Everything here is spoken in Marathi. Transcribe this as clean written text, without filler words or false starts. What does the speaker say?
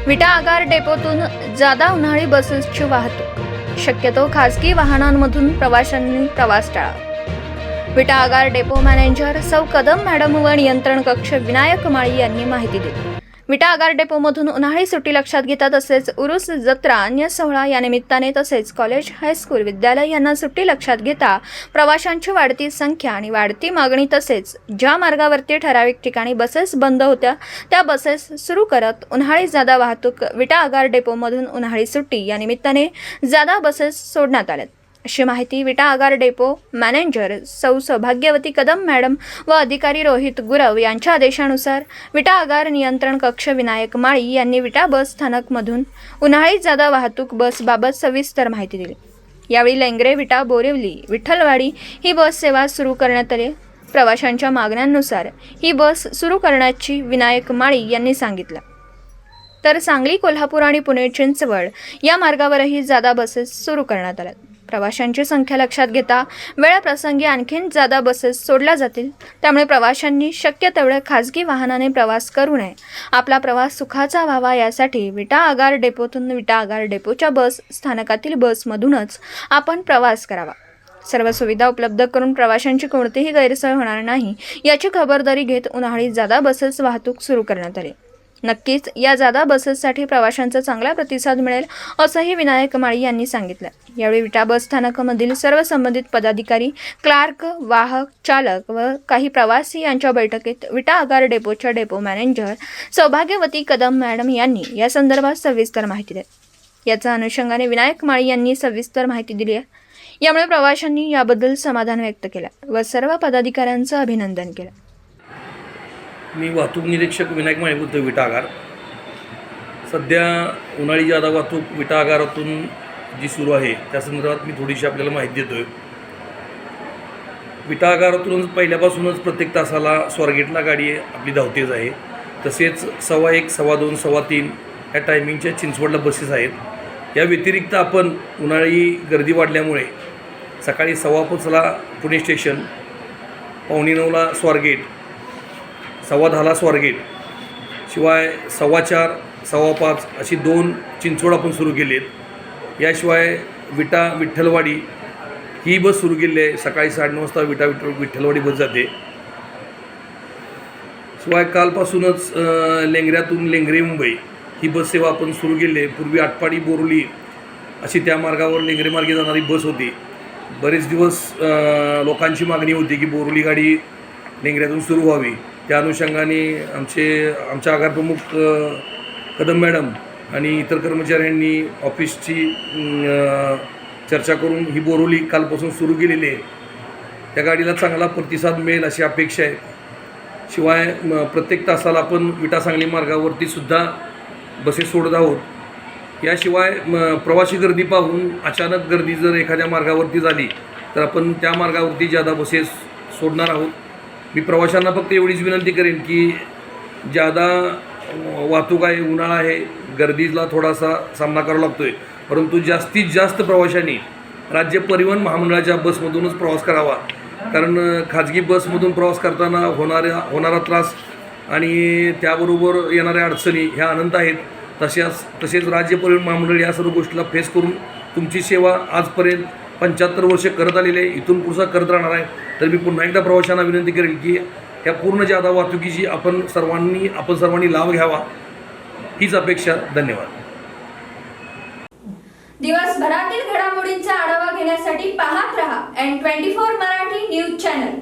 विटा आगार डेपोतून जादा उन्हाळी बसेसची वाहतूक, शक्यतो खासगी वाहनांमधून प्रवाशांनी प्रवास टाळावा। विटा आगार डेपो मॅनेजर सौ कदम मॅडम व नियंत्रण कक्ष विनायक माळी यांनी माहिती दिली। विटा आगार डेपोमधून उन्हाळी सुट्टी लक्षात घेता तसेच उरूस जत्रा अन्य सोहळा या निमित्ताने तसेच कॉलेज हायस्कूल विद्यालय यांना सुट्टी लक्षात घेता प्रवाशांची वाढती संख्या आणि वाढती मागणी तसेच ज्या मार्गावरती ठराविक ठिकाणी बसेस बंद होत्या त्या बसेस सुरू करत उन्हाळी जादा वाहतूक विटा आगार डेपोमधून उन्हाळी सुट्टी या निमित्ताने जादा बसेस सोडण्यात आल्या, अशी माहिती विटा आगार डेपो मॅनेजर सौ सौभाग्यवती कदम मॅडम व अधिकारी रोहित गुरव यांच्या आदेशानुसार विटा आगार नियंत्रण कक्ष विनायक माळी यांनी विटा बस स्थानकमधून उन्हाळी जादा वाहतूक बसबाबत सविस्तर माहिती दिली। यावेळी लेंगरे विटा बोरिवली विठ्ठलवाडी ही बस सेवा सुरू करण्यात आली। प्रवाशांच्या मागण्यांनुसार ही बस सुरू करण्याची विनायक माळी यांनी सांगितलं। तर सांगली कोल्हापूर आणि पुणे चिंचवड या मार्गावरही जादा बसेस सुरू करण्यात आल्या। प्रवाशांची संख्या लक्षात घेता वेळाप्रसंगी आणखीन जादा बसेस सोडल्या जातील, त्यामुळे प्रवाशांनी शक्य तेवढे खासगी वाहनाने प्रवास करू नये। आपला प्रवास सुखाचा व्हावा यासाठी विटा आगार डेपोतून विटा आगार डेपोच्या बस स्थानकातील बसमधूनच आपण प्रवास करावा। सर्व सुविधा उपलब्ध करून प्रवाशांची कोणतीही गैरसोय होणार नाही याची खबरदारी घेत उन्हाळी जादा बसेस वाहतूक सुरू करण्यात आली। नक्कीच या जादा बसेससाठी प्रवाशांचा चांगला प्रतिसाद मिळेल असंही विनायक माळी यांनी सांगितलं। यावेळी विटा बस स्थानकामधील सर्व संबंधित पदाधिकारी, क्लार्क, वाहक, चालक व काही प्रवासी यांच्या बैठकीत विटा आगार डेपोच्या डेपो मॅनेजर सौभाग्यवती कदम मॅडम यांनी या संदर्भात सविस्तर माहिती दिली। याच्या अनुषंगाने विनायक माळी यांनी सविस्तर माहिती दिली आहे। यामुळे प्रवाशांनी याबद्दल समाधान व्यक्त केलं व सर्व पदाधिकाऱ्यांचं अभिनंदन केलं। मी वाहतूक निरीक्षक विनायक माळी बोलतो विटा आगार। सध्या उन्हाळी जादा वाहतूक विटा आगारातून जी सुरू आहे त्या संदर्भात मी थोडीशी आपल्याला माहिती देतोय। विटा आगारातूनच पहिल्यापासूनच प्रत्येक तासाला स्वारगेटला गाडी आपली धावतेच आहे। तसेच 1:15, 2:15, 3:15 या टायमिंगच्या चिंचवडला बसेस आहेत। या व्यतिरिक्त आपण उन्हाळी गर्दी वाढल्यामुळे सकाळी 5:15ला पुणे स्टेशन, 8:45ला स्वारगेट, 10:15ला स्वारगेट, शिवाय 4:15, 5:15 अशी 2 चिंचवड आपण सुरू केली आहेत। याशिवाय विटा विठ्ठलवाडी ही बस सुरू केली आहे। सकाळी 9:30 वाजता विठ्ठलवाडी बस जाते। शिवाय कालपासूनच लेंगऱ्यातून लेंगरे मुंबई ही बस सेवा आपण सुरू केली आहे। पूर्वी आटपाडी बोरिवली अशी त्या मार्गावर लेंगरे मार्गे जाणारी बस होती। बरेच दिवस लोकांची मागणी होती की बोरिवली गाडी लेंगऱ्यातून सुरू व्हावी। त्या अनुषंगाने आमच्या आगार प्रमुख कदम मॅडम आणि इतर कर्मचाऱ्यांनी ऑफिसची चर्चा करून ही बोरिवली कालपासून सुरू केलेली आहे। त्या गाडीला चांगला प्रतिसाद मिळेल अशी अपेक्षा आहे। शिवाय प्रत्येक तासाला आपण विटा सांगली मार्गावरती सुद्धा बसेस सोडत आहोत। याशिवाय प्रवासी गर्दी पाहून अचानक गर्दी जर एखाद्या मार्गावरती झाली तर आपण त्या मार्गावरती जादा बसेस सोडणार आहोत। मी प्रवाशांना फक्त एवढीच विनंती करेन की जादा वाहतूक आहे, उन्हाळा आहे, गर्दीला थोडासा सामना करावा लागतो आहे, परंतु जास्तीत जास्त प्रवाशांनी राज्य परिवहन महामंडळाच्या बसमधूनच प्रवास करावा। कारण खाजगी बसमधून प्रवास करताना होणारा त्रास आणि त्याबरोबर येणाऱ्या अडचणी ह्या अनंत आहेत। तसेच राज्य परिवहन महामंडळ या सर्व गोष्टीला फेस करून तुमची सेवा आजपर्यंत 75 वर्ष करत आलेली आहे, इथून पुढचा करत राहणार आहे। तर मी पुन्हा एकदा प्रवाशांना विनंती करेन की ह्या पूर्ण जादा वाहतुकीची आपण सर्वांनी लाभ घ्यावा हीच अपेक्षा। धन्यवाद। दिवसभरातील घडामोडींचा आढावा घेण्यासाठी पाहत रहा N24 मराठी न्यूज चॅनल।